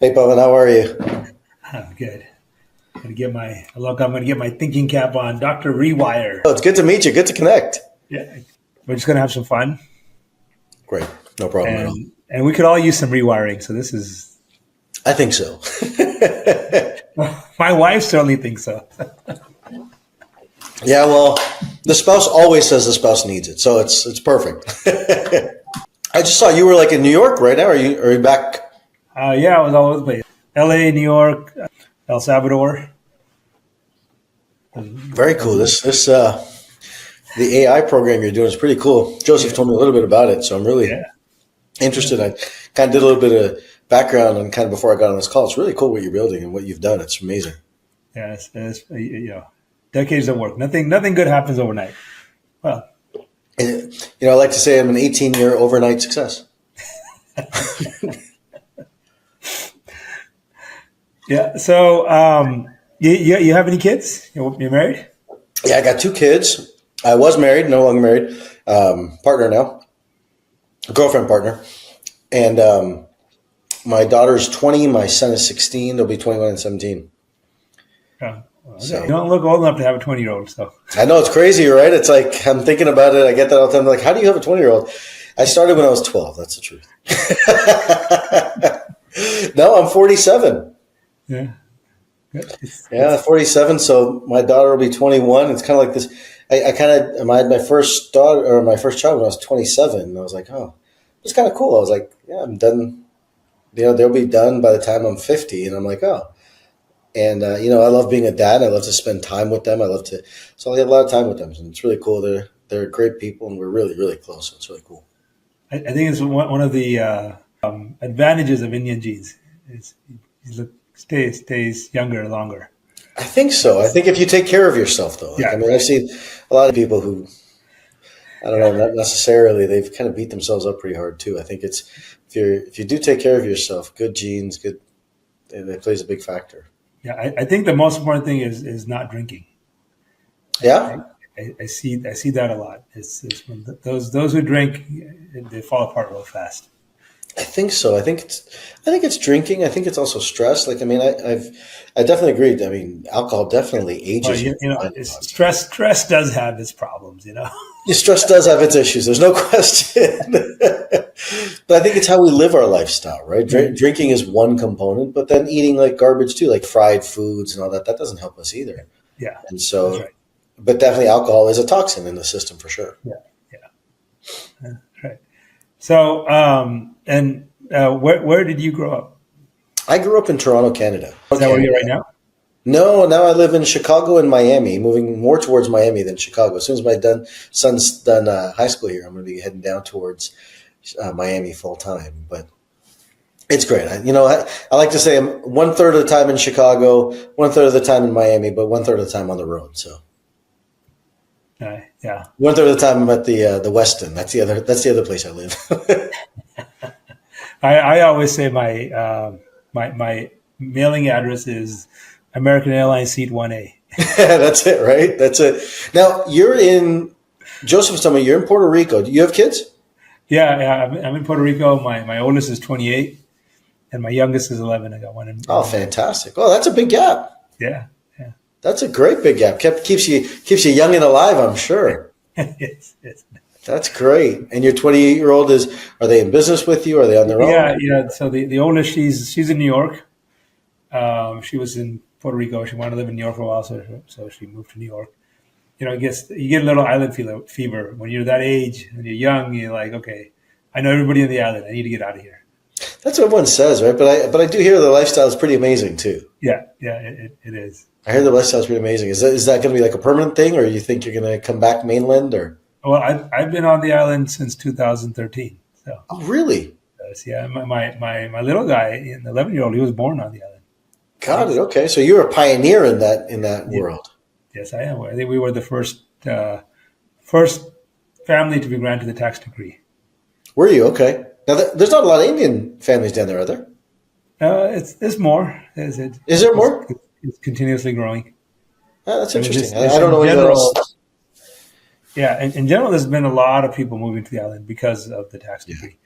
Hey, Pavan, how are you? I'm good. I'm gonna get my thinking cap on. Dr. Rewire. Oh, it's good to meet you. Good to connect. Yeah. We're just gonna have some fun. Great. No problem at all. And we could all use some rewiring. So this is I think so. my wife certainly thinks so. Yeah, well, the spouse always says the spouse needs it, so it's perfect. I just saw you were like in New York right now. Are you back? Yeah, I was all over the place. LA, New York, El Salvador. Very cool. The AI program you're doing is pretty cool. Joseph told me a little bit about it, so I'm really Yeah. interested. I kind of did a little bit of background and kind of before I got on this call. It's really cool what you're building and what you've done. It's amazing. Yeah, decades of work. Nothing good happens overnight. Well, And, I like to say I'm an 18-year overnight success. yeah. So, you have any kids? You're married? Yeah, I got two kids. I was married, no longer married. Partner now, girlfriend partner. And my daughter's 20. My son is 16. They'll be 21 and 17. Oh, well, So you don't look old enough to have a 20-year-old. So I know it's crazy, right? It's like I'm thinking about it. I get that all the time. Like, how do you have a 20-year-old? I started when I was 12. That's the truth. No, I'm 47. yeah. Yeah, 47. So my daughter will be 21. It's kind of like this. I had my first daughter or my first child when I was 27. And I was like, oh, it's kind of cool. I was like, yeah, I'm done. They'll be done by the time I'm 50. And I'm like, oh. And, I love being a dad. I love to spend time with them. So I get a lot of time with them. And it's really cool. They're great people and we're really, really close. So it's really cool. I think it's one of the advantages of Indian genes is stays younger longer. I think so. I think if you take care of yourself, though. Yeah. I mean, I've seen a lot of people who, I don't know, not necessarily, they've kind of beat themselves up pretty hard, too. I think it's, if you do take care of yourself, good genes, it plays a big factor. Yeah, I think the most important thing is not drinking. Yeah? I see that a lot. It's when those who drink, they fall apart real fast. I think so. I think it's drinking. I think it's also stress. Like, I mean, I definitely agree. I mean, alcohol definitely ages you. Stress does have its problems, Yeah, stress does have its issues. There's no question. But I think it's how we live our lifestyle, right? Drinking is one component, but then eating like garbage too, like fried foods and all that doesn't help us either. Yeah. And so, that's right. But definitely alcohol is a toxin in the system for sure. Yeah. That's right. So, where did you grow up? I grew up in Toronto, Canada. Is that where you're right now? No, now I live in Chicago and Miami, moving more towards Miami than Chicago. As soon as my son's done high school here, I'm going to be heading down towards Miami full time. But it's great. I like to say I'm 1/3 of the time in Chicago, 1/3 of the time in Miami, but 1/3 of the time on the road. So yeah, 1/3 of the time I'm at the Westin. That's the other place I live. I always say my mailing address is American Airlines Seat 1A. That's it, right? That's it. Now Joseph was telling me you're in Puerto Rico. Do you have kids? Yeah. I'm in Puerto Rico. My oldest is 28, and my youngest is 11. I got one in. Oh, fantastic! Oh, that's a big gap. Yeah. That's a great big gap. Keeps you young and alive, I'm sure. Yes. That's great. And your 28-year-old are they in business with you? Are they on their own? Yeah. So the oldest, she's in New York. She was in Puerto Rico. She wanted to live in New York for a while, so she moved to New York. You get a little island fever when you're that age and you're young. You're like, okay, I know everybody on the island. I need to get out of here. That's what everyone says, right? But I do hear the lifestyle is pretty amazing too. Yeah, it is. I hear the lifestyle is pretty amazing. Is that going to be like a permanent thing, or you think you're going to come back mainland? Or well, I've been on the island since 2013. So oh, really? Yeah, my little guy, an 11-year-old, he was born on the island. Got it. Okay, so you're a pioneer in that world. Yes, I am. I think we were the first family to be granted the tax decree. Were you? Okay. Now, there's not a lot of Indian families down there, are there? It's more. Is there more? It's continuously growing. Oh, that's interesting. I don't know anyone else. Yeah, in general, there's been a lot of people moving to the island because of the tax decree.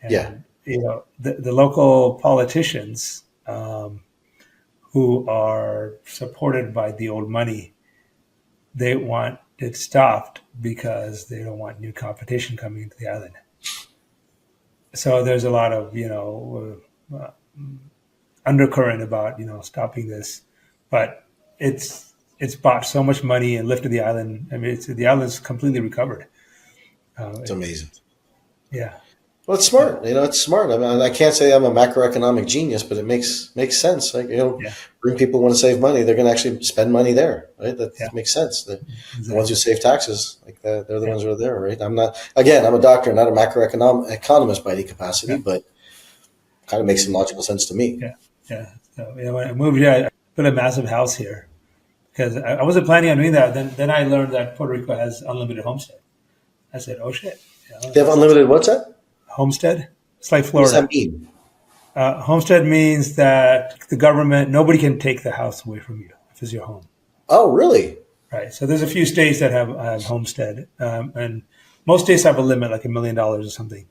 And, Yeah. the local politicians who are supported by the old money, they want it stopped because they don't want new competition coming into the island. So there's a lot of undercurrent about stopping this, but it's bought so much money and lifted the island. I mean, the island's completely recovered. It's amazing. Yeah. Well, it's smart. It's smart. I mean, I can't say I'm a macroeconomic genius, but it makes sense. Like, when people want to save money, they're going to actually spend money there, right? That makes sense. The ones who save taxes, like that, they're the ones who are there, right? I'm a doctor, not a economist by any capacity, but kind of makes some logical sense to me. Yeah. Yeah. So, when I moved here, I built a massive house here because I wasn't planning on doing that. Then I learned that Puerto Rico has unlimited homestead. I said, oh shit. They have unlimited what's that? Homestead. It's like Florida. What does that mean? Homestead means that the government, nobody can take the house away from you if it's your home. Oh, really? Right. So there's a few states that have homestead, and most states have a limit, like $1 million or something.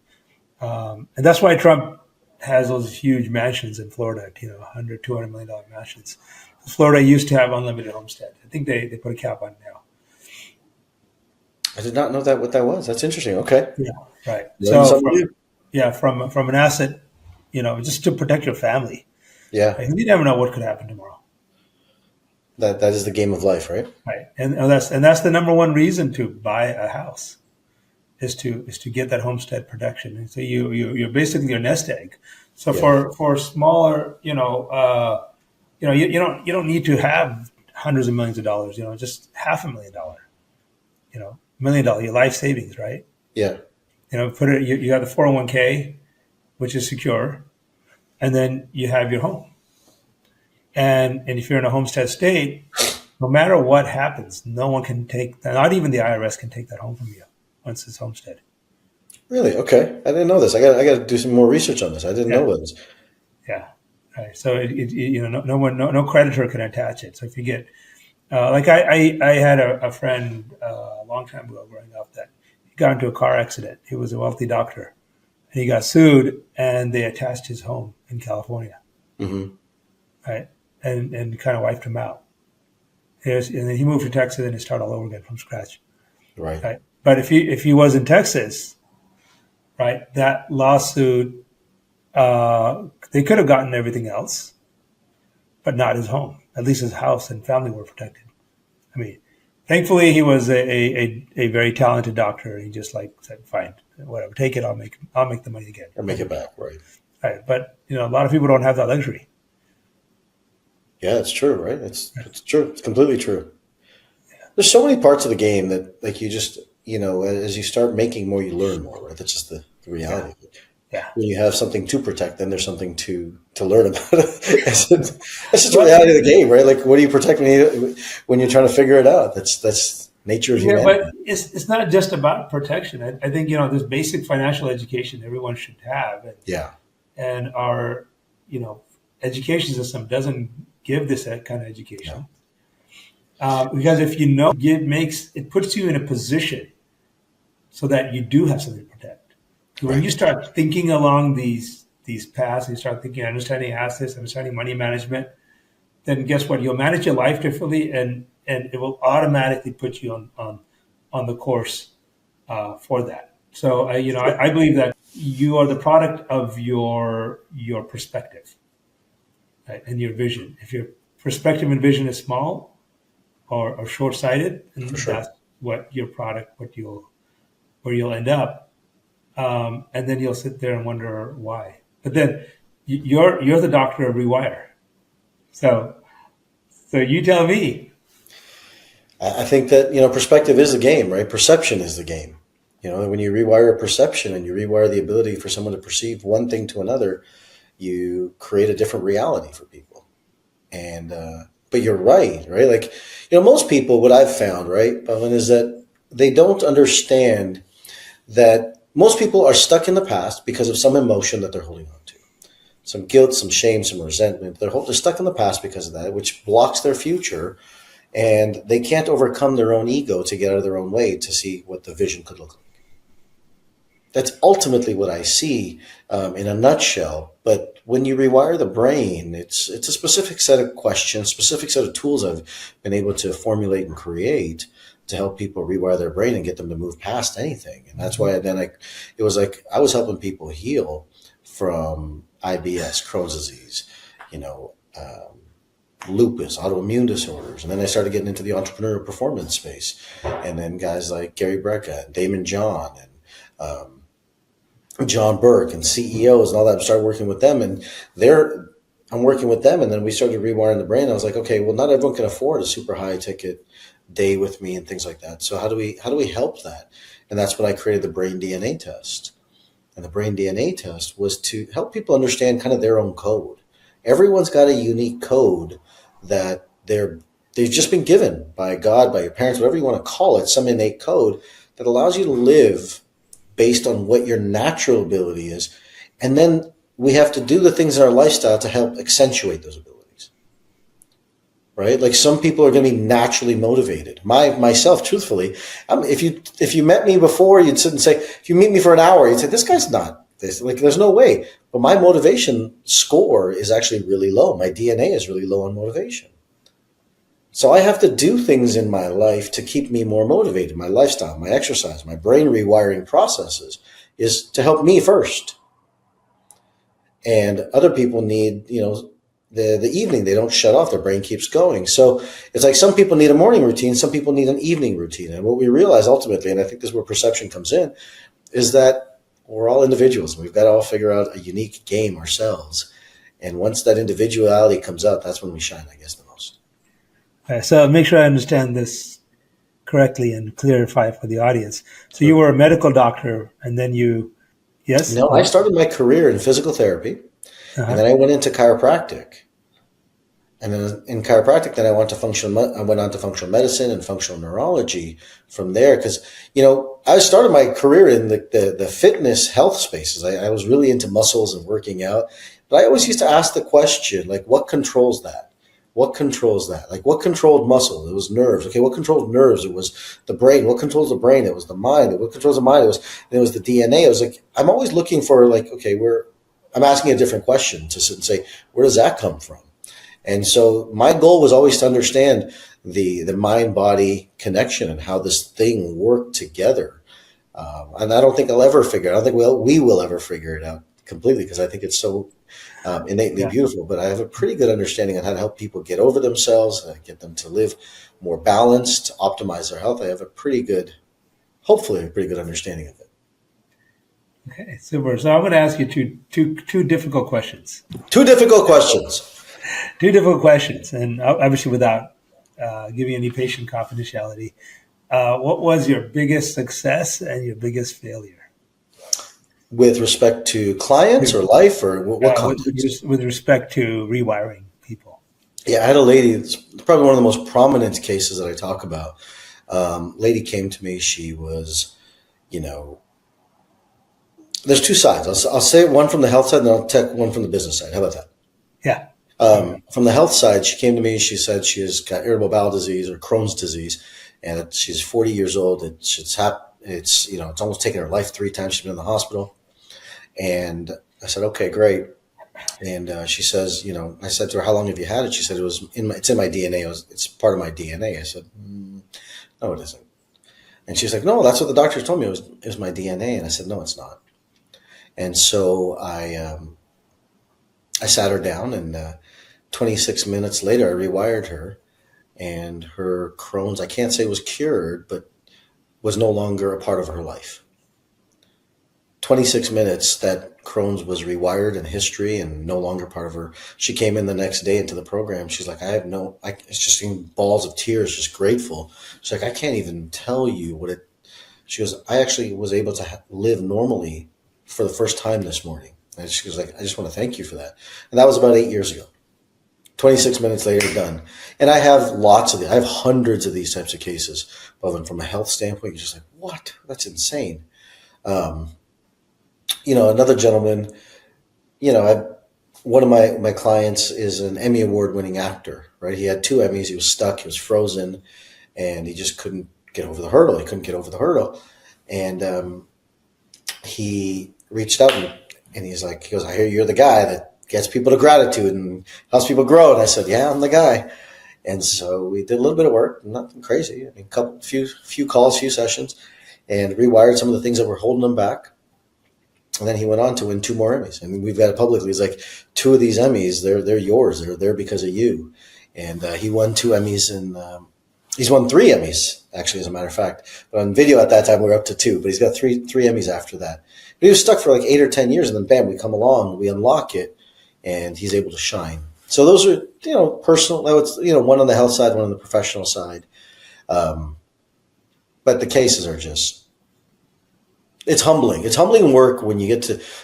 And that's why Trump has those huge mansions in Florida, $100, $200 million mansions. Florida used to have unlimited homestead. I think they put a cap on it now. I did not know what that was. That's interesting. Okay. Yeah. Right. So from an asset, just to protect your family. Yeah. Right? You never know what could happen tomorrow. That is the game of life, right? Right. And that's the number one reason to buy a house is to get that homestead protection. And so you're basically your nest egg. So for smaller, you don't need to have hundreds of millions of dollars, just $500,000, $1 million, your life savings, right? Yeah. You have the 401k, which is secure, and then you have your home. And if you're in a homestead state, no matter what happens, no one can take that. Not even the IRS can take that home from you once it's homestead. Really? Okay. I didn't know this. I got to do some more research on this. I didn't know this. Yeah. Right. So no creditor can attach it. So if you get like I had a friend a long time ago growing up that he got into a car accident. He was a wealthy doctor, and he got sued, and they attached his home in California. Mm-hmm. Right. And kind of wiped him out. And then he moved to Texas and he started all over again from scratch. Right. But if he was in Texas, right, that lawsuit, they could have gotten everything else, but not his home. At least his house and family were protected. I mean, thankfully he was a very talented doctor. He just said, fine, whatever, take it. I'll make the money again. Or make it back, right? Right. But a lot of people don't have that luxury. Yeah, it's true, right? It's true. It's completely true. Yeah. There's so many parts of the game that, like, you just, as you start making more, you learn more, right? That's just the reality. Yeah. When you have something to protect, then there's something to learn about. That's just the reality of the game, right? Like, what do you protect when you're trying to figure it out? That's nature of humanity. But it's not just about protection. I think, there's basic financial education everyone should have. And our, education system doesn't give this kind of education. Because if it puts you in a position so that you do have something to protect. When you start thinking along these paths, you start thinking, understanding assets, understanding money management, then guess what? You'll manage your life differently, and it will automatically put you on the course for that. So I believe that you are the product of your perspective, right, and your vision. If your perspective and vision is small or short-sighted, and that's what your product, where you'll end up. And then you'll sit there and wonder why. But then you're the doctor of Rewire. So you tell me. I think that, perspective is the game, right? Perception is the game. When you rewire a perception and you rewire the ability for someone to perceive one thing to another, you create a different reality for people. And, but you're right? Like, most people, what I've found, right, Pavan, is that they don't understand that most people are stuck in the past because of some emotion that they're holding on to. Some guilt, some shame, some resentment. They're stuck in the past because of that, which blocks their future. And they can't overcome their own ego to get out of their own way to see what the vision could look like. that's ultimately what I see in a nutshell. But when you rewire the brain, it's a specific set of questions, specific set of tools I've been able to formulate and create to help people rewire their brain and get them to move past anything. And that's why it was like I was helping people heal from IBS, Crohn's disease, you know, lupus, autoimmune disorders. And then I started getting into the entrepreneurial performance space. And then guys like Gary Brecka and Damon John and John Burke and CEOs and all that. I started working with them, and I'm working with them, and then we started rewiring the brain. I was like, okay, well, not everyone can afford a super high ticket day with me and things like that. So how do we help that? And that's when I created the brain DNA test. And the brain DNA test was to help people understand kind of their own code. Everyone's got a unique code that they've just been given by God, by your parents, whatever you want to call it, some innate code that allows you to live based on what your natural ability is. And then we have to do the things in our lifestyle to help accentuate those abilities, right? Like some people are going to be naturally motivated. Myself, truthfully, if you met me before, you'd sit and say, if you meet me for an hour, you'd say, this guy's not this. Like, there's no way. But my motivation score is actually really low. My DNA is really low on motivation. So I have to do things in my life to keep me more motivated. My lifestyle, my exercise, my brain rewiring processes is to help me first. And other people need, the evening. They don't shut off. Their brain keeps going. So it's like some people need a morning routine. Some people need an evening routine. And what we realize ultimately, and I think this is where perception comes in, is that we're all individuals. We've got to all figure out a unique game ourselves. And once that individuality comes out, that's when we shine, I guess, the most. So make sure I understand this correctly and clarify for the audience. So you were a medical doctor, and then yes? No, I started my career in physical therapy, and then I went into chiropractic. And then in chiropractic, then I went on to functional medicine and functional neurology from there. Because, I started my career in the fitness health spaces. I was really into muscles and working out. But I always used to ask the question, like, what controls that? What controls that? Like, what controlled muscle? It was nerves. Okay, what controlled nerves? It was the brain. What controls the brain? It was the mind. What controls the mind? It was the DNA. It was like, I'm always looking for, like, okay, I'm asking a different question to sit and say, where does that come from? And so my goal was always to understand the mind-body connection and how this thing worked together. And I don't think I'll ever figure it out. I don't think we will ever figure it out completely, because I think it's so innately beautiful. But I have a pretty good understanding on how to help people get over themselves, get them to live more balanced, optimize their health. I have hopefully a pretty good understanding of it. Okay, super. So I'm going to ask you two difficult questions. Two difficult questions. Two difficult questions, and obviously without giving any patient confidentiality. What was your biggest success and your biggest failure? With respect to clients or life, or what context? With respect to rewiring people. Yeah, I had a lady, it's probably one of the most prominent cases that I talk about. Lady came to me, she was, there's two sides. I'll say one from the health side, and then I'll take one from the business side. How about that? Yeah. From the health side, she came to me. She said she has got irritable bowel disease or Crohn's disease, and she's 40 years old. It's almost taken her life 3 times. She's been in the hospital, and I said, okay, great. And she says, I said to her, how long have you had it? She said it's in my DNA. It's part of my DNA. I said, no, it isn't. And she's like, no, that's what the doctor told me. It was my DNA. And I said, no, it's not. And so I sat her down, and 26 minutes later, I rewired her, and her Crohn's, I can't say was cured, but was no longer a part of her life. 26 minutes that Crohn's was rewired in history and no longer part of her. She came in the next day into the program. She's like, it's just in balls of tears, just grateful. She's like, I can't even tell you she goes, I actually was able to live normally for the first time this morning. And she was like, I just want to thank you for that. And that was about 8 years ago. 26 minutes later, done. And I have I have hundreds of these types of cases. But from a health standpoint, you're just like, what? That's insane. Another gentleman, one of my clients is an Emmy Award winning actor, right? He had 2 Emmys. He was stuck. He was frozen, and he just couldn't get over the hurdle. He couldn't get over the hurdle. And he reached out and he goes, I hear you're the guy that gets people to gratitude and helps people grow. And I said, yeah, I'm the guy. And so we did a little bit of work, nothing crazy. I mean, few calls, few sessions, and rewired some of the things that were holding him back. And then he went on to win 2 more Emmys. I mean, we've got it publicly. He's like, 2 of these Emmys, they're yours. They're there because of you. And he won 2 Emmys, and he's won 3 Emmys, actually, as a matter of fact. But on video at that time, we were up to 2. But he's got three Emmys after that. But he was stuck for like 8 or 10 years, and then bam, we come along, we unlock it, and he's able to shine. So those are, personal. It's, one on the health side, one on the professional side. But the cases are just, it's humbling. It's humbling work when you get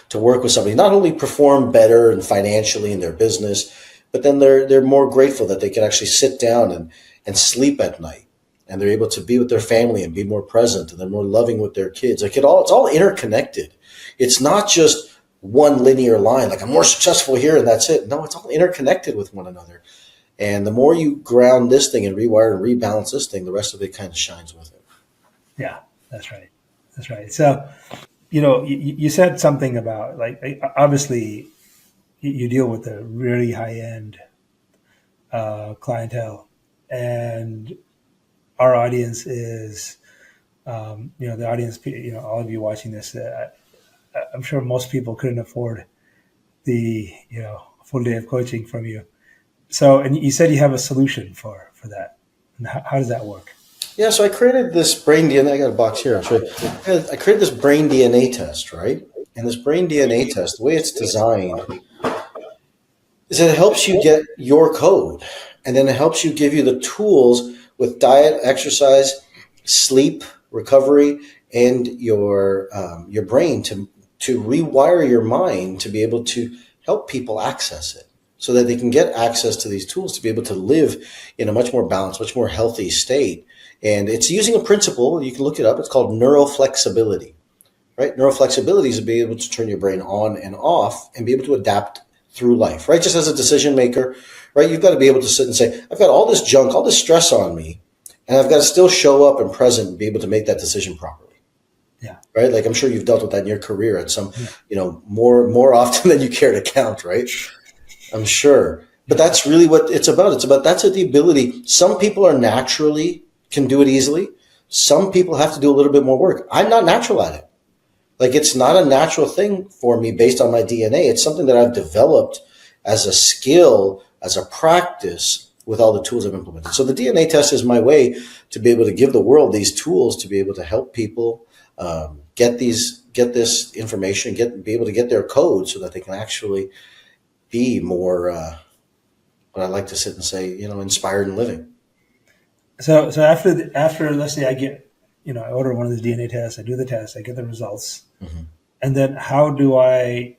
to work with somebody, not only perform better and financially in their business, but then they're more grateful that they can actually sit down and sleep at night, and they're able to be with their family and be more present, and they're more loving with their kids. Like it's all interconnected. It's not just one linear line, like I'm more successful here and that's it. No, it's all interconnected with one another. And the more you ground this thing and rewire and rebalance this thing, the rest of it kind of shines with it. Yeah, that's right. That's right. So, you said something about, like, obviously you deal with a really high end clientele, and our audience is, the audience, all of you watching this, I'm sure most people couldn't afford the, full day of coaching from you. So, and you said you have a solution for that. And how does that work? Yeah, so I created this brain DNA. I got a box here. I'll show you. I created this brain DNA test, right? And this brain DNA test, the way it's designed is that it helps you get your code, and then it helps you give you the tools with diet, exercise, sleep, recovery, and your brain to rewire your mind to be able to help people access it, so that they can get access to these tools to be able to live in a much more balanced, much more healthy state. And it's using a principle, you can look it up, it's called neuroflexibility, right? Neuroflexibility is to be able to turn your brain on and off and be able to adapt through life, right? Just as a decision maker, right? You've got to be able to sit and say, I've got all this junk, all this stress on me, and I've got to still show up and present and be able to make that decision properly. Yeah. Right. Like I'm sure you've dealt with that in your career at some, more often than you care to count, right? I'm sure. But that's really what it's about. That's the ability. Some people are naturally can do it easily. Some people have to do a little bit more work. I'm not natural at it. Like it's not a natural thing for me based on my DNA. It's something that I've developed as a skill, as a practice with all the tools I've implemented. So the DNA test is my way to be able to give the world these tools to be able to help people get this information, be able to get their code so that they can actually be more, what I like to sit and say, inspired and living. So after let's say I get, I order one of these DNA tests, I do the test, I get the results, and then who do I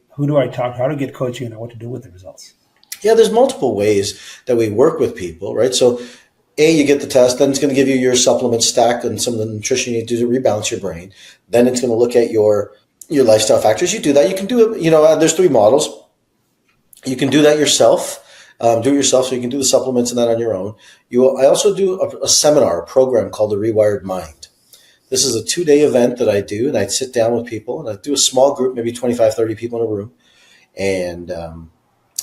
talk to, how to get coaching and what to do with the results? Yeah, there's multiple ways that we work with people, right? So you get the test, then it's going to give you your supplement stack and some of the nutrition you need to do to rebalance your brain. Then it's going to look at your lifestyle factors. You do that. You can do it, there's 3 models. You can do that yourself. So you can do the supplements and that on your own. I also do a seminar, a program called the Rewired Mind. This is a 2-day event that I do, and I sit down with people, and I do a small group, maybe 25, 30 people in a room, and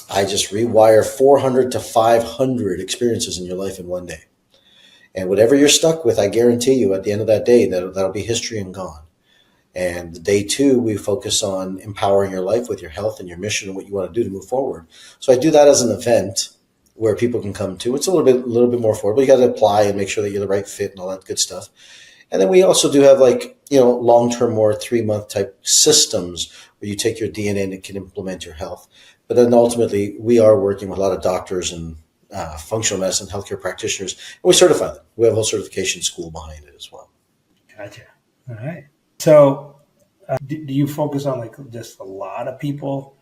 I just rewire 400 to 500 experiences in your life in one day. And whatever you're stuck with, I guarantee you at the end of that day, that'll be history and gone. And day 2, we focus on empowering your life with your health and your mission and what you want to do to move forward. So I do that as an event where people can come to. It's a little bit more affordable. You got to apply and make sure that you're the right fit and all that good stuff. And then we also do have long-term, more 3-month type systems where you take your DNA and it can implement your health. But then ultimately, we are working with a lot of doctors and functional medicine, healthcare practitioners, and we certify them. We have a whole certification school behind it as well. Gotcha. All right. So, do you focus on just a lot of people,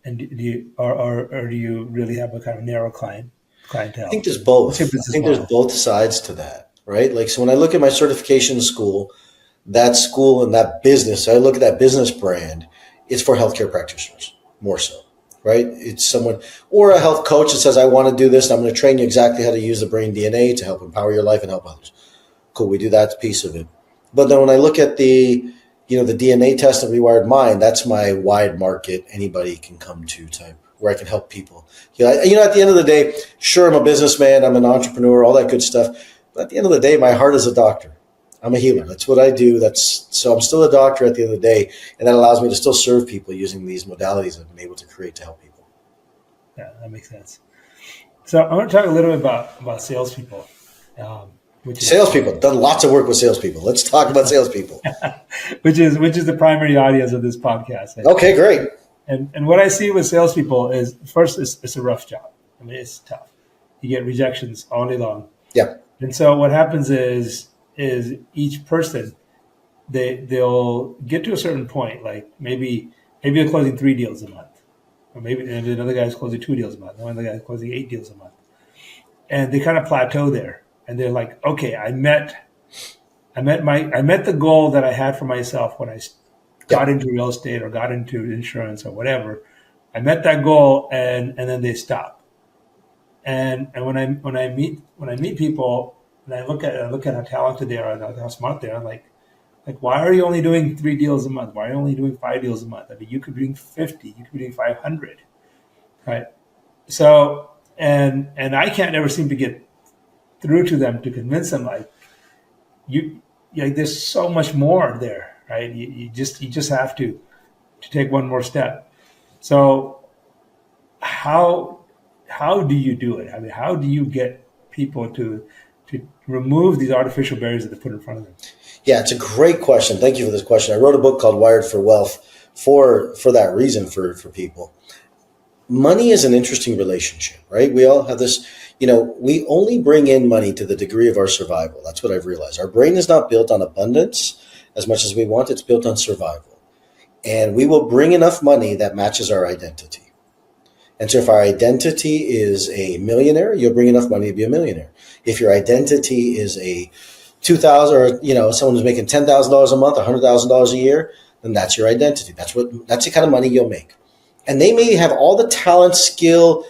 and do you really have a kind of narrow clientele? I think there's both. There's both sides to that, right? Like, so when I look at my certification school, that school and that business, I look at that business brand, it's for healthcare practitioners more so, right? It's someone or a health coach that says, I want to do this. And I'm going to train you exactly how to use the brain DNA to help empower your life and help others. Cool. We do that piece of it. But then when I look at the the DNA test of Rewired Mind, that's my wide market, anybody can come to type, where I can help people. At the end of the day, sure, I'm a businessman, I'm an entrepreneur, all that good stuff. But at the end of the day, my heart is a doctor. I'm a healer. That's what I do. So I'm still a doctor at the end of the day, and that allows me to still serve people using these modalities I've been able to create to help people. Yeah, that makes sense. So I want to talk a little bit about salespeople. Salespeople, done lots of work with salespeople. Let's talk about salespeople. which is the primary audience of this podcast. Okay, great. And what I see with salespeople is, first, it's a rough job. I mean, it's tough. You get rejections all day long. Yeah. And so what happens is each person, they'll get to a certain point, like maybe they're closing 3 deals a month, or maybe another guy's closing 2 deals a month, another guy's closing 8 deals a month, and they kind of plateau there, and they're like, okay, I met the goal that I had for myself when I got into real estate or got into insurance or whatever. I met that goal, and then they stop. And when I meet people, and I look at how talented they are and how smart they are, I'm like, why are you only doing 3 deals a month? Why are you only doing 5 deals a month? I mean, you could be doing 50, you could be doing 500, right? So, and I can't ever seem to get through to them to convince them, there's so much more there, right? You just have to take one more step. So how do you do it? I mean, how do you get people to remove these artificial barriers that they put in front of them? Yeah, it's a great question. Thank you for this question. I wrote a book called Wired for Wealth for that reason for people. Money is an interesting relationship, right? We all have this, we only bring in money to the degree of our survival. That's what I've realized. Our brain is not built on abundance as much as we want. It's built on survival. And we will bring enough money that matches our identity. And so if our identity is a millionaire, you'll bring enough money to be a millionaire. If your identity is a $2,000 or, someone who's making $10,000 a month, $100,000 a year, then that's your identity. That's the kind of money you'll make. And they may have all the talent, skill,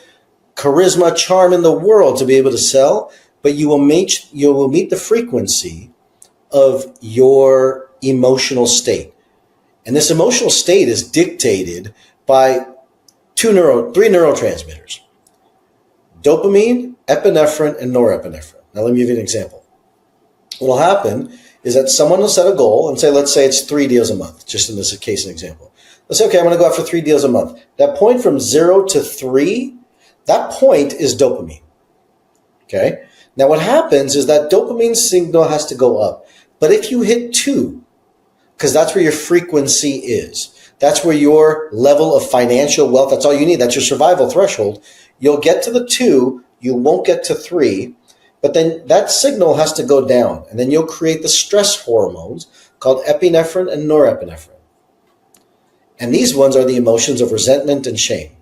charisma, charm in the world to be able to sell, but you will meet the frequency of your emotional state. And this emotional state is dictated by 3 neurotransmitters: dopamine, epinephrine, and norepinephrine. Now, let me give you an example. What will happen is that someone will set a goal and say, let's say it's 3 deals a month, just in this case, an example. Let's say, okay, I'm going to go after 3 deals a month. That point from 0 to 3, that point is dopamine. Okay? Now, what happens is that dopamine signal has to go up. But if you hit 2, because that's where your frequency is, that's where your level of financial wealth, that's all you need. That's your survival threshold. You'll get to the 2, you won't get to 3, but then that signal has to go down. And then you'll create the stress hormones called epinephrine and norepinephrine. And these ones are the emotions of resentment and shame.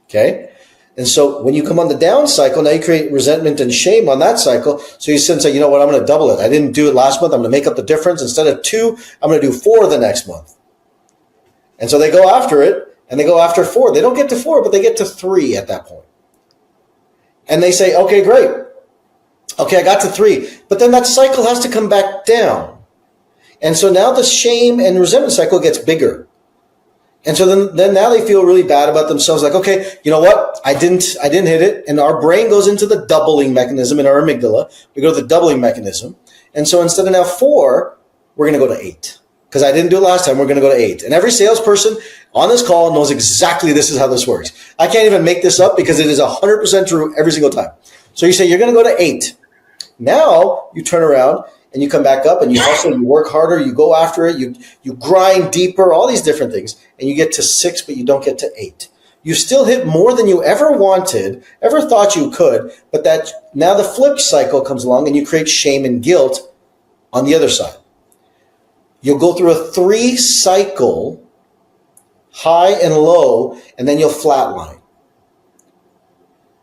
Okay? And so when you come on the down cycle, now you create resentment and shame on that cycle. So you sit and say, you know what, I'm going to double it. I didn't do it last month. I'm going to make up the difference. Instead of 2, I'm going to do 4 the next month. And so they go after it, and they go after 4. They don't get to 4, but they get to 3 at that point. And they say, okay, great. Okay, I got to 3. But then that cycle has to come back down. And so now the shame and resentment cycle gets bigger. And so then now they feel really bad about themselves. Like, okay, you know what? I didn't hit it. And our brain goes into the doubling mechanism in our amygdala. We go to the doubling mechanism. And so instead of now 4, we're going to go to 8. Because I didn't do it last time, we're going to go to 8. And every salesperson on this call knows exactly this is how this works. I can't even make this up because it is 100% true every single time. So you say you're going to go to 8. Now you turn around and you come back up and you hustle, you work harder, you go after it, you grind deeper, all these different things. And you get to 6, but you don't get to 8. You still hit more than you ever wanted, ever thought you could, but that now the flip cycle comes along and you create shame and guilt on the other side. You'll go through a 3 cycle, high and low, and then you'll flatline.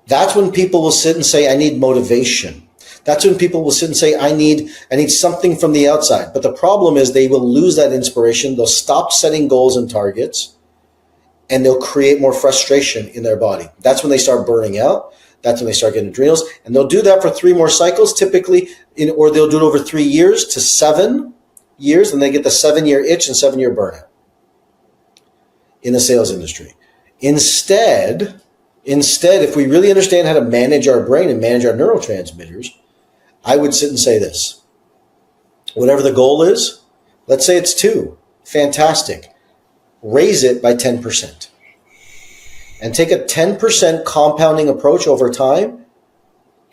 That's when people will sit and say, I need motivation. That's when people will sit and say, I need something from the outside. But the problem is they will lose that inspiration. They'll stop setting goals and targets, and they'll create more frustration in their body. That's when they start burning out. That's when they start getting adrenals. And they'll do that for 3 more cycles typically, or they'll do it over 3 years to 7 years, and they get the 7-year itch and 7-year burnout in the sales industry. Instead, if we really understand how to manage our brain and manage our neurotransmitters, I would sit and say this. Whatever the goal is, let's say it's 2. Fantastic. Raise it by 10%. And take a 10% compounding approach over time,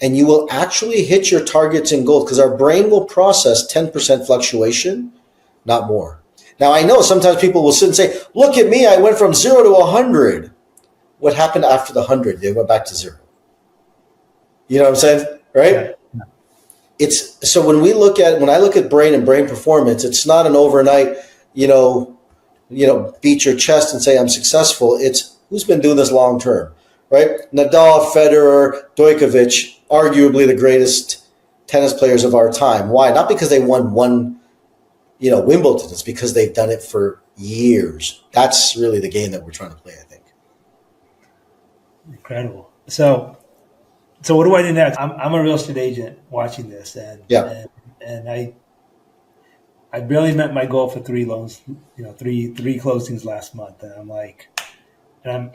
and you will actually hit your targets and goals, because our brain will process 10% fluctuation, not more. Now, I know sometimes people will sit and say, look at me, I went from 0 to 100. What happened after the 100? They went back to 0. You know what I'm saying? Right? Yeah. So when I look at brain and brain performance, it's not an overnight, beat your chest and say I'm successful. It's who's been doing this long term, right? Nadal, Federer, Djokovic, arguably the greatest tennis players of our time. Why? Not because they won one, Wimbledon. It's because they've done it for years. That's really the game that we're trying to play, I think. Incredible. So what do I do next? I'm a real estate agent watching this, and I barely met my goal for 3 loans, three closings last month, and I'm like, I'm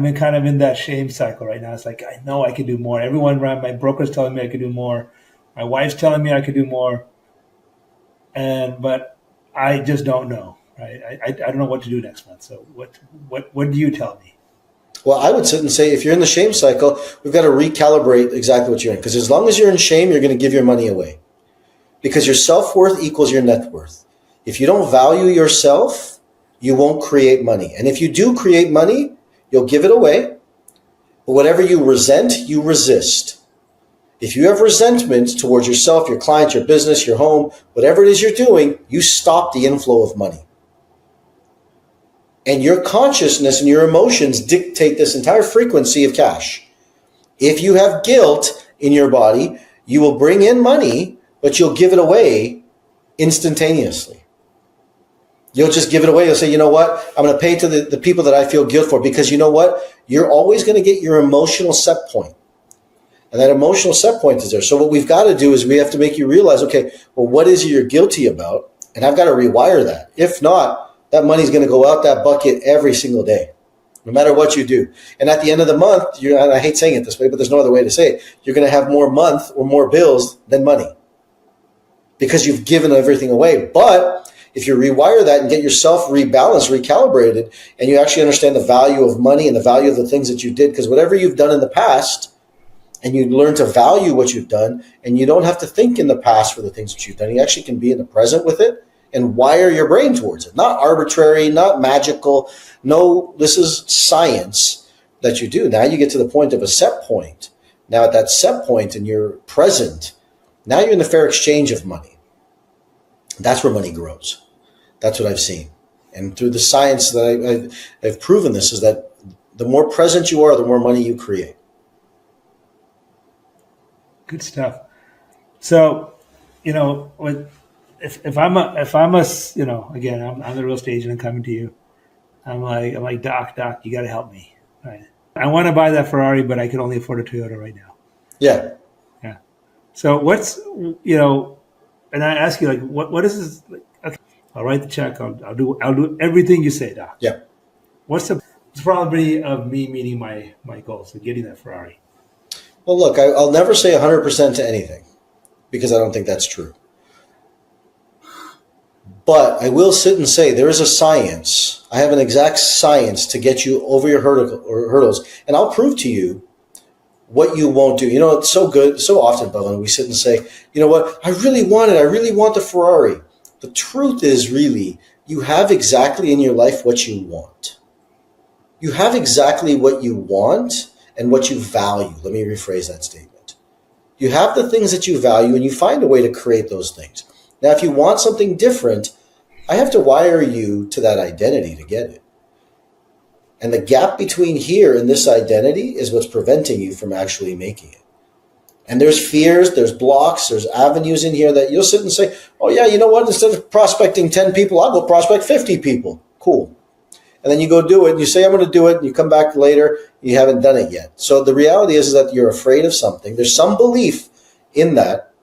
in that shame cycle right now. It's like, I know I could do more. Everyone around, my broker's telling me I could do more. My wife's telling me I could do more, but I just don't know. Right? I don't know what to do next month. So what do you tell me? Well, I would sit and say, if you're in the shame cycle, we've got to recalibrate exactly what you're in. Because as long as you're in shame, you're going to give your money away. Because your self-worth equals your net worth. If you don't value yourself, you won't create money. And if you do create money, you'll give it away. But whatever you resent, you resist. If you have resentment towards yourself, your client, your business, your home, whatever it is you're doing, you stop the inflow of money. And your consciousness and your emotions dictate this entire frequency of cash. If you have guilt in your body, you will bring in money, but you'll give it away instantaneously. You'll just give it away. You'll say, you know what? I'm going to pay to the people that I feel guilt for, because you know what? You're always going to get your emotional set point. And that emotional set point is there. So what we've got to do is we have to make you realize, okay, well, what is it you're guilty about? And I've got to rewire that. If not, that money's going to go out that bucket every single day, no matter what you do. And at the end of the month, and I hate saying it this way, but there's no other way to say it, you're going to have more month or more bills than money because you've given everything away. But if you rewire that and get yourself rebalanced, recalibrated, and you actually understand the value of money and the value of the things that you did, because whatever you've done in the past, and you learn to value what you've done, and you don't have to think in the past for the things that you've done. You actually can be in the present with it and wire your brain towards it. Not arbitrary, not magical. No, this is science that you do. Now you get to the point of a set point. Now at that set point and you're present, now you're in the fair exchange of money. That's where money grows. That's what I've seen. And through the science that I've proven this is that the more present you are, the more money you create. Good stuff. So, if I'm again, I'm the real estate agent and coming to you. I'm like, Doc, you got to help me. Right? I want to buy that Ferrari, but I can only afford a Toyota right now. Yeah. Yeah. So and I ask you, what is this? Okay, I'll write the check. I'll do everything you say, Doc. Yeah. What's the probability of me meeting my goals and getting that Ferrari? Well, look, I'll never say 100% to anything because I don't think that's true. But I will sit and say there is a science. I have an exact science to get you over your hurdles. And I'll prove to you what you won't do. It's so good. So often, Pavan, we sit and say, you know what? I really want it. I really want the Ferrari. The truth is really you have exactly in your life what you want. You have exactly what you want and what you value. Let me rephrase that statement. You have the things that you value and you find a way to create those things. Now, if you want something different, I have to wire you to that identity to get it. And the gap between here and this identity is what's preventing you from actually making it. And there's fears, there's blocks, there's avenues in here that you'll sit and say, oh yeah, you know what? Instead of prospecting 10 people, I'll go prospect 50 people. Cool. And then you go do it, and you say, I'm going to do it, and you come back later, you haven't done it yet. So the reality is that you're afraid of something. There's some belief in that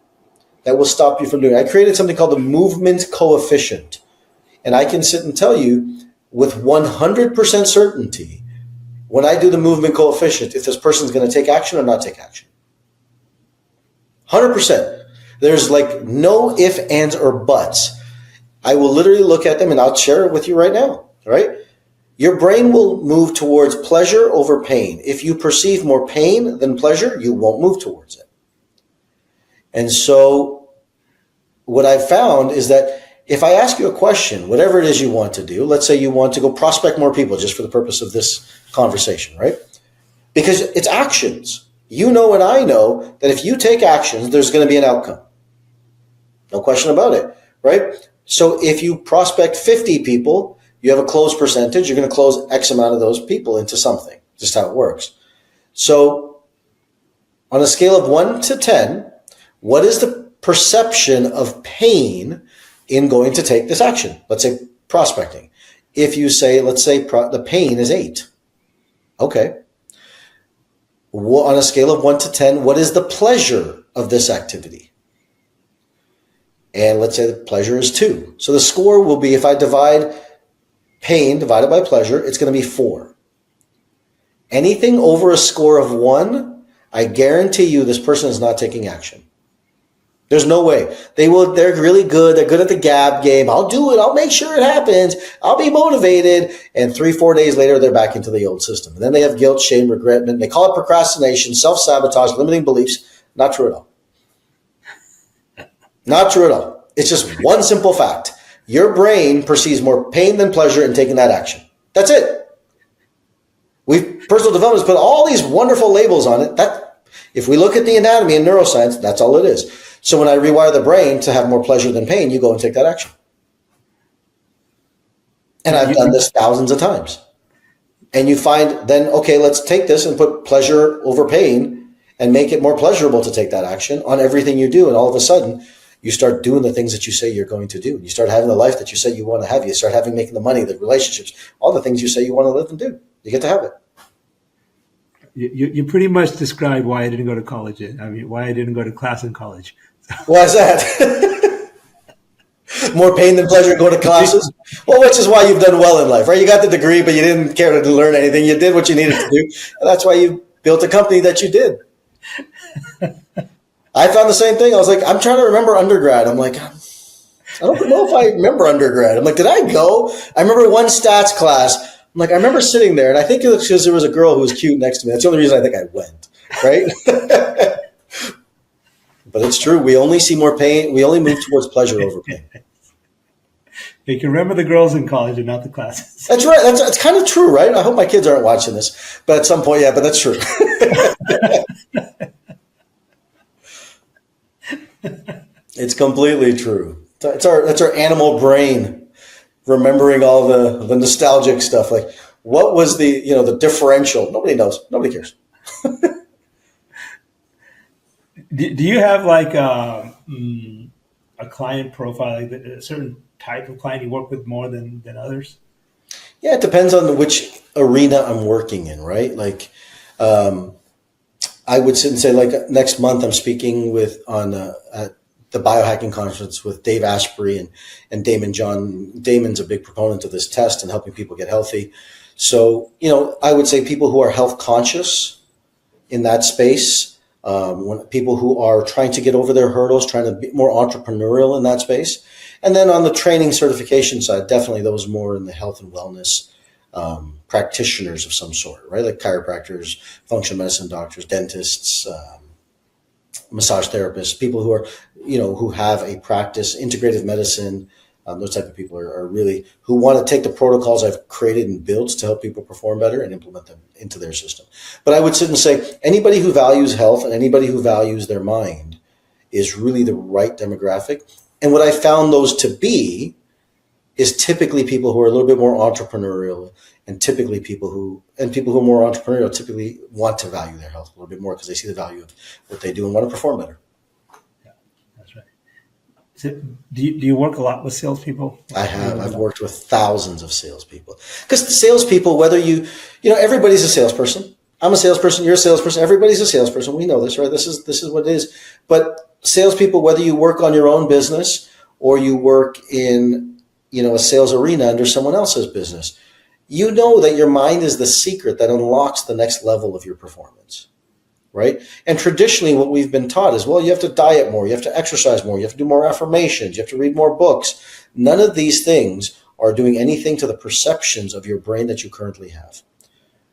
that will stop you from doing it. I created something called the movement coefficient. And I can sit and tell you with 100% certainty, when I do the movement coefficient, if this person's going to take action or not take action. 100%. There's like no if, ands, or buts. I will literally look at them, and I'll share it with you right now, right? Your brain will move towards pleasure over pain. If you perceive more pain than pleasure, you won't move towards it. And so what I've found is that if I ask you a question, whatever it is you want to do, let's say you want to go prospect more people just for the purpose of this conversation, right? Because it's actions. You know and I know that if you take actions, there's going to be an outcome. No question about it, right? So if you prospect 50 people, you have a close percentage, you're going to close X amount of those people into something. Just how it works. So on a scale of 1 to 10, what is the perception of pain in going to take this action? Let's say prospecting. If you say, let's say the pain is 8. Okay. On a scale of 1 to 10, what is the pleasure of this activity? And let's say the pleasure is 2. So the score will be, if I divide pain divided by pleasure, it's going to be 4. Anything over a score of 1, I guarantee you this person is not taking action. There's no way. They're really good. They're good at the gab game. I'll do it. I'll make sure it happens. I'll be motivated. And 3-4 days later, they're back into the old system. And then they have guilt, shame, regret. They call it procrastination, self-sabotage, limiting beliefs. Not true at all. Not true at all. It's just one simple fact. Your brain perceives more pain than pleasure in taking that action. That's it. Personal development has put all these wonderful labels on it. If we look at the anatomy and neuroscience, that's all it is. So when I rewire the brain to have more pleasure than pain, you go and take that action. And I've done this thousands of times. And you find then, okay, let's take this and put pleasure over pain and make it more pleasurable to take that action on everything you do. And all of a sudden, you start doing the things that you say you're going to do. You start having the life that you say you want to have. You start making the money, the relationships, all the things you say you want to live and do. You get to have it. You pretty much described why I didn't go to college. I mean, why I didn't go to class in college. Why is that? More pain than pleasure going to classes? Well, which is why you've done well in life, right? You got the degree, but you didn't care to learn anything. You did what you needed to do. And that's why you built a company that you did. I found the same thing. I was like, I'm trying to remember undergrad. I'm like, I don't know if I remember undergrad. I'm like, did I go? I remember one stats class. I'm like, I remember sitting there, and I think it was because there was a girl who was cute next to me. That's the only reason I think I went, right? But it's true. We only see more pain. We only move towards pleasure over pain. You can remember the girls in college and not the classes. That's right. That's kind of true, right? I hope my kids aren't watching this. But at some point, yeah, but that's true. It's completely true. That's our animal brain remembering all the nostalgic stuff. Like, what was the differential? Nobody knows. Nobody cares. Do you have like a client profile, like a certain type of client you work with more than others? Yeah, it depends on which arena I'm working in, right? Like, I would sit and say, like, next month I'm speaking at the biohacking conference with Dave Asprey and Damon John. Damon's a big proponent of this test and helping people get healthy. So, I would say people who are health conscious in that space, people who are trying to get over their hurdles, trying to be more entrepreneurial in that space. And then on the training certification side, definitely those more in the health and wellness practitioners of some sort, right? Like chiropractors, functional medicine doctors, dentists, massage therapists, people who are, who have a practice, integrative medicine. Those type of people are really who want to take the protocols I've created and built to help people perform better and implement them into their system. But I would sit and say anybody who values health and anybody who values their mind is really the right demographic. And what I found those to be is typically people who are a little bit more entrepreneurial, and typically people who are more entrepreneurial typically want to value their health a little bit more because they see the value of what they do and want to perform better. Yeah, that's right. So do you work a lot with salespeople? I have. I've worked with thousands of salespeople. Because the salespeople, whether everybody's a salesperson. I'm a salesperson. You're a salesperson. Everybody's a salesperson. We know this, right? This is what it is. But salespeople, whether you work on your own business or you work in, a sales arena under someone else's business, you know that your mind is the secret that unlocks the next level of your performance, right? And traditionally what we've been taught is, well, you have to diet more, you have to exercise more, you have to do more affirmations, you have to read more books. None of these things are doing anything to the perceptions of your brain that you currently have.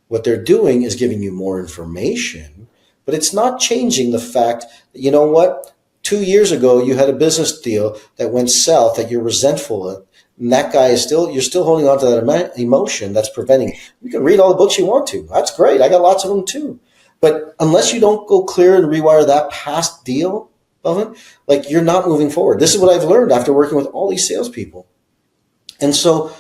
What they're doing is giving you more information, but it's not changing the fact that, you know what, 2 years ago you had a business deal that went south that you're resentful of, and that guy is you're still holding on to that emotion that's preventing. You can read all the books you want to. That's great. I got lots of them too. But unless you don't go clear and rewire that past deal, Pavan, like you're not moving forward. This is what I've learned after working with all these salespeople. And so,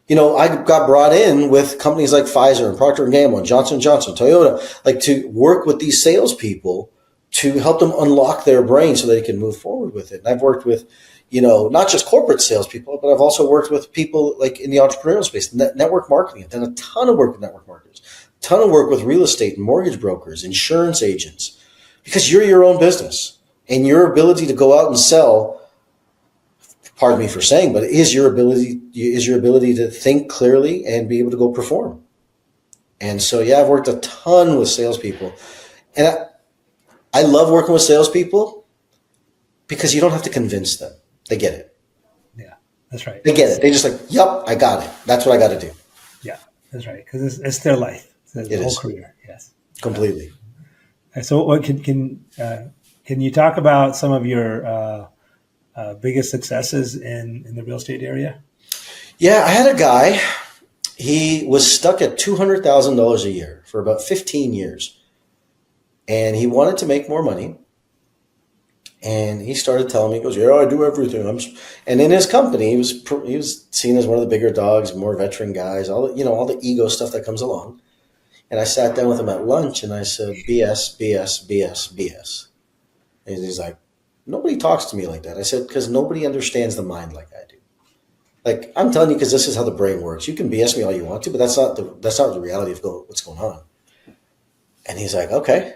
I got brought in with companies like Pfizer and Procter & Gamble and Johnson & Johnson, Toyota, like to work with these salespeople to help them unlock their brain so they can move forward with it. And I've worked with, not just corporate salespeople, but I've also worked with people like in the entrepreneurial space, network marketing. I've done a ton of work with network marketers, a ton of work with real estate and mortgage brokers, insurance agents, because you're your own business and your ability to go out and sell, pardon me for saying, but is your ability to think clearly and be able to go perform. And so, I've worked a ton with salespeople, and I love working with salespeople because you don't have to convince them. They get it. Yeah, that's right. They get it. They just like, yep, I got it. That's what I got to do. Yeah, that's right. Because it's their life. It's their whole career. Yes, completely. So, what can you talk about some of your biggest successes in the real estate area? Yeah, I had a guy. He was stuck at $200,000 a year for about 15 years, and he wanted to make more money. And he started telling me, he goes, I do everything. And in his company, he was seen as one of the bigger dogs, more veteran guys, all the ego stuff that comes along. And I sat down with him at lunch and I said, BS, BS, BS, BS. And he's like, nobody talks to me like that. I said, because nobody understands the mind like I do. Like, I'm telling you because this is how the brain works. You can BS me all you want to, but that's not the reality of what's going on. And he's like, okay.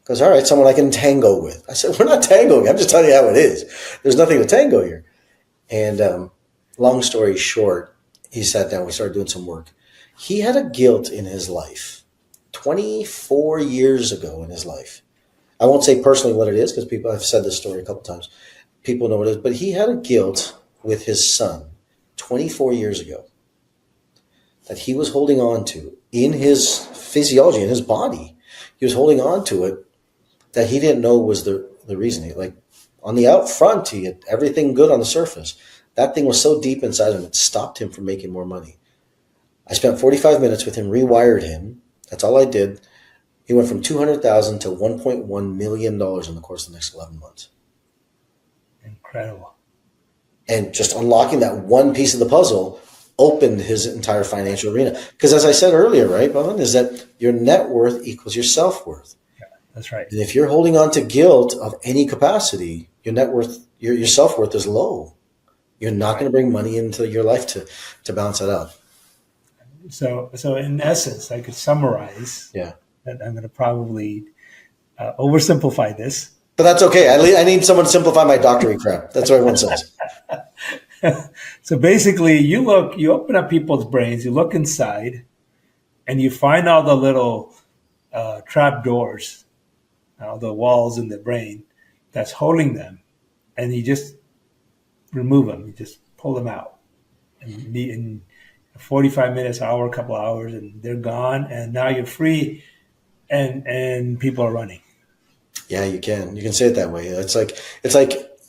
Goes, all right, someone I can tango with. I said, we're not tangoing. I'm just telling you how it is. There's nothing to tango here. And long story short, he sat down. We started doing some work. He had a guilt in his life 24 years ago in his life. I won't say personally what it is because people have said this story a couple times. People know what it is. But he had a guilt with his son 24 years ago that he was holding on to in his physiology, in his body. He was holding on to it that he didn't know was the reason. Like on the out front, he had everything good on the surface. That thing was so deep inside him, it stopped him from making more money. I spent 45 minutes with him, rewired him. That's all I did. He went from $200,000 to $1.1 million in the course of the next 11 months. Incredible. And just unlocking that one piece of the puzzle opened his entire financial arena. Because as I said earlier, right, Pavan, is that your net worth equals your self-worth. That's right. And if you're holding on to guilt of any capacity, your net worth, your self-worth is low. You're not going to bring money into your life to balance that out. So in essence, I could summarize. Yeah. That I'm going to probably oversimplify this. But that's okay. I need someone to simplify my doctorate crap. That's what everyone says. So basically, you open up people's brains, you look inside, and you find all the little trap doors, the walls in the brain that's holding them, and you just remove them. You just pull them out. And in 45 minutes, hour, a couple hours, and they're gone, and now you're free, and people are running. Yeah, you can say it that way. It's like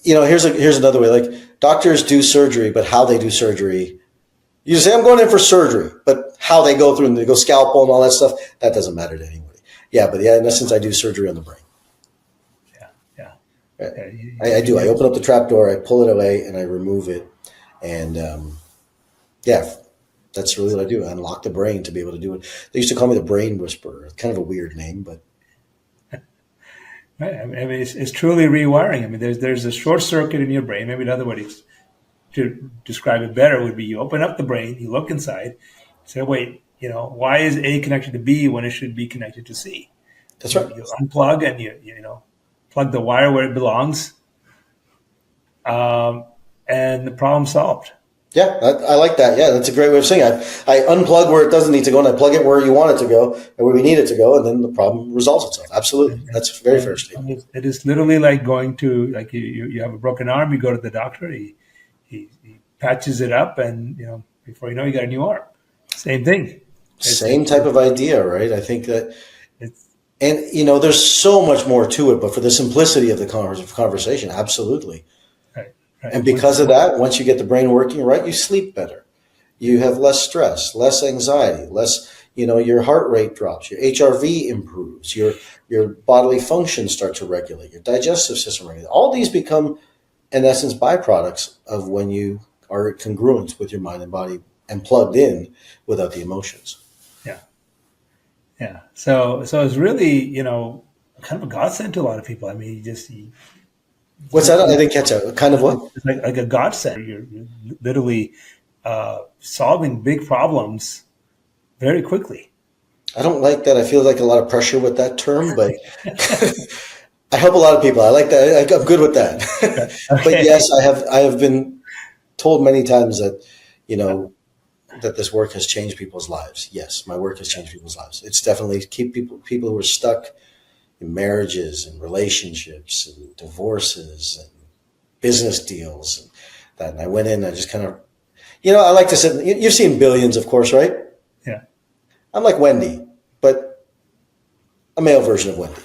here's another way. Like doctors do surgery, but how they do surgery, you say I'm going in for surgery, but how they go through and they go scalpel and all that stuff, that doesn't matter to anybody. In essence, I do surgery on the brain. I do. I open up the trap door, I pull it away, and I remove it, and that's really what I do. I unlock the brain to be able to do it. They used to call me the brain whisperer. It's kind of a weird name, but. Right. I mean, it's truly rewiring. I mean, there's a short circuit in your brain. Maybe another way to describe it better would be you open up the brain, you look inside, say, wait, why is A connected to B when it should be connected to C? That's right. You unplug and you plug the wire where it belongs, and the problem solved. Yeah, I like that. Yeah, that's a great way of saying it. I unplug where it doesn't need to go, and I plug it where you want it to go, and where we need it to go, and then the problem resolves itself. Absolutely. That's a very fair statement. It is literally like going to, like you have a broken arm, you go to the doctor, he patches it up, and before you know, you got a new arm. Same thing. Same type of idea, right? I think that, It's and there's so much more to it, but for the simplicity of the conversation, absolutely. right. And because of that, once you get the brain working right, you sleep better. You have less stress, less anxiety, less, your heart rate drops, your HRV improves, your bodily functions start to regulate, your digestive system regulates. All these become, in essence, byproducts of when you are congruent with your mind and body and plugged in without the emotions. Yeah. Yeah. So it's really, kind of a godsend to a lot of people. I mean, What's that? I didn't catch that. Kind of what? it's like a godsend. You're literally solving big problems very quickly. I don't like that. I feel like a lot of pressure with that term, but I help a lot of people. I like that. I'm good with that. Okay. But yes, I have been told many times that, that this work has changed people's lives. Yes, my work has changed people's lives. It's definitely keep people who are stuck in marriages and relationships and divorces and business deals and that. And I went in, I just kind of, I like to sit, you've seen Billions, of course, right? Yeah. I'm like Wendy, but a male version of Wendy.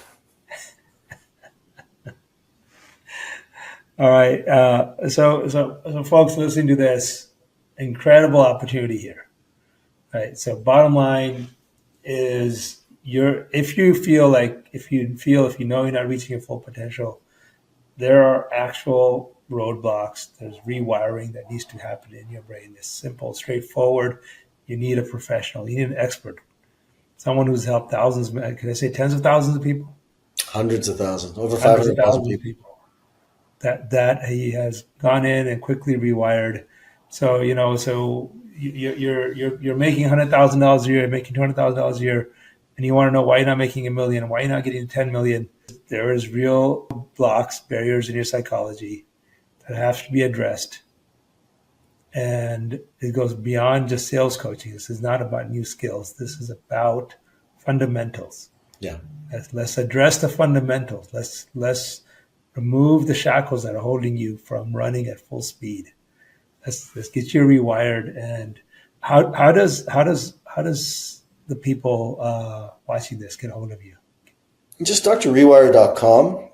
All right. So folks listening to this, incredible opportunity here. Right. So bottom line is if you know you're not reaching your full potential, there are actual roadblocks. There's rewiring that needs to happen in your brain. It's simple, straightforward. You need a professional. You need an expert, someone who's helped thousands. Can I say tens of thousands of people? Hundreds of thousands, over Hundreds of 500,000 thousands of people. people that he has gone in and quickly rewired. So you're making $100,000 a year, making $200,000 a year, and you want to know why you're not making $1 million, why you're not getting 10 million. There is real blocks, barriers in your psychology that have to be addressed. And it goes beyond just sales coaching. This is not about new skills. This is about fundamentals. Yeah. Let's address the fundamentals. Let's remove the shackles that are holding you from running at full speed. Let's get you rewired. And how does the people watching this get a hold of you? Just drrewire.com.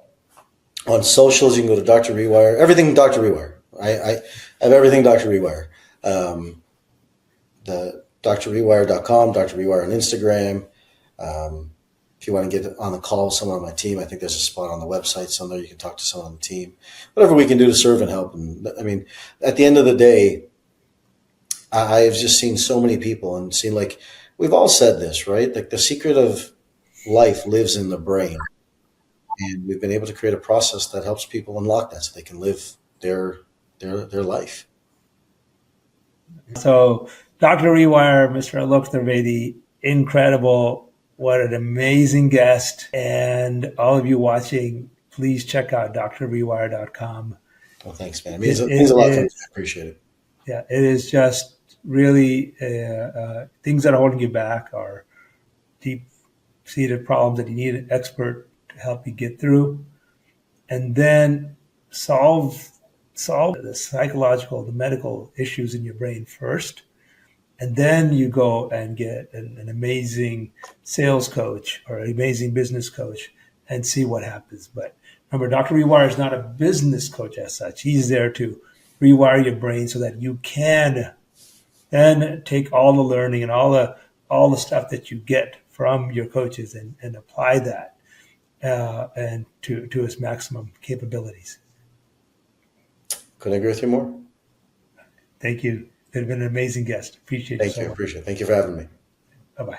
On socials, you can go to Dr. Rewire. Everything Dr. Rewire. I have everything Dr. Rewire. The drrewire.com, Dr. Rewire on Instagram. If you want to get on the call with someone on my team, I think there's a spot on the website somewhere you can talk to someone on the team. Whatever we can do to serve and help. And I mean, at the end of the day, I've just seen so many people and seen, like, we've all said this, right? Like, the secret of life lives in the brain. And we've been able to create a process that helps people unlock that so they can live their life. So Dr. Rewire, Mr. Alok Trivedi, incredible. What an amazing guest. And all of you watching, please check out drrewire.com. Well, thanks, man. It means a lot to me. I appreciate it. Yeah, it is just really things that are holding you back are deep-seated problems that you need an expert to help you get through, and then solve the psychological, the medical issues in your brain first, and then you go and get an amazing sales coach or an amazing business coach and see what happens. But remember, Dr. Rewire is not a business coach as such. He's there to rewire your brain so that you can then take all the learning and all the stuff that you get from your coaches and apply that and to its maximum capabilities. Couldn't agree with you more. Thank you. You've been an amazing guest. Appreciate it. Thank you. Appreciate it. Thank you for having me. Bye-bye.